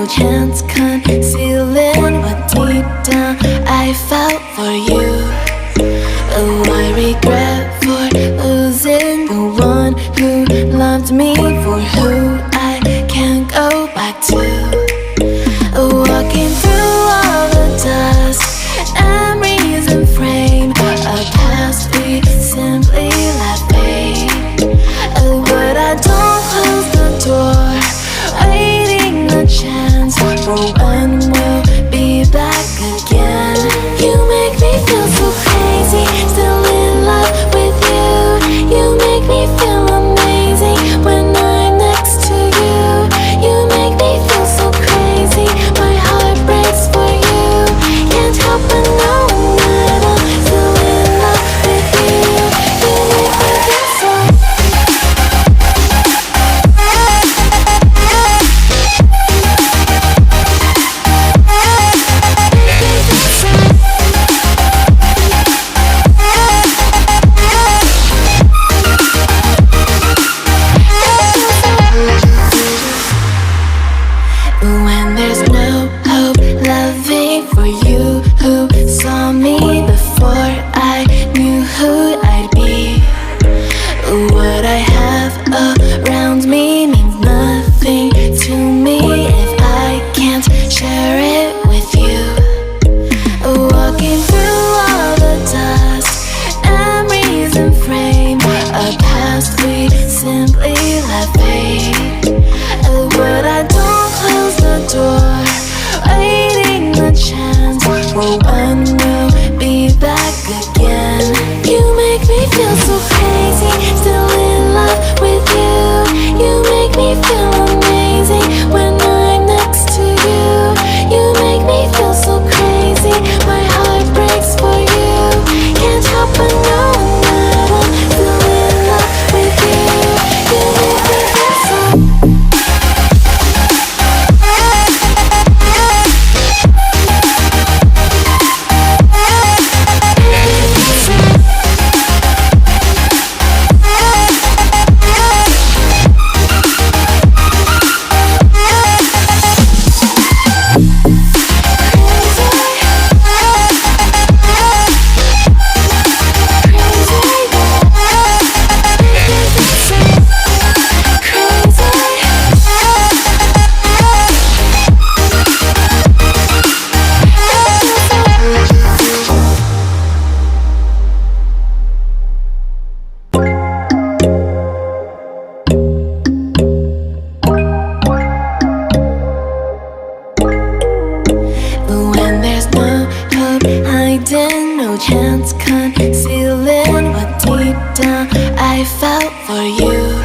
no chance concealing what deep down I felt for you. Oh, I regret for losing the one who loved me, for who I can't go back to. Walking through all the dust, memories and frame, a past we simply let fade. Oh, but I don't close the door, waiting a chance for when we'll be back again. You make me feel so crazy, still in love with you. You make me feel amazing when I'm next to you. You make me feel so crazy, my heart breaks for you. Can't help but know that I'm still in love with you. You make me feel so. When there's no hope, loving for you who saw me before I knew who I'd be. What I have around me means nothing to me if I can't share it with you. Walking through all the dust, memories and frame, a past we simply let fade. But I don't close the door, waiting a chance for when we'll be back again. You make me feel so crazy, still in love with you. You make me feel amazing when I'm next to you. You make me feel so crazy, my heart breaks for you. Can't help but know that I'm still in love with you. You make me feel so. When there's no hope, hiding, no chance concealing what deep down I felt for you.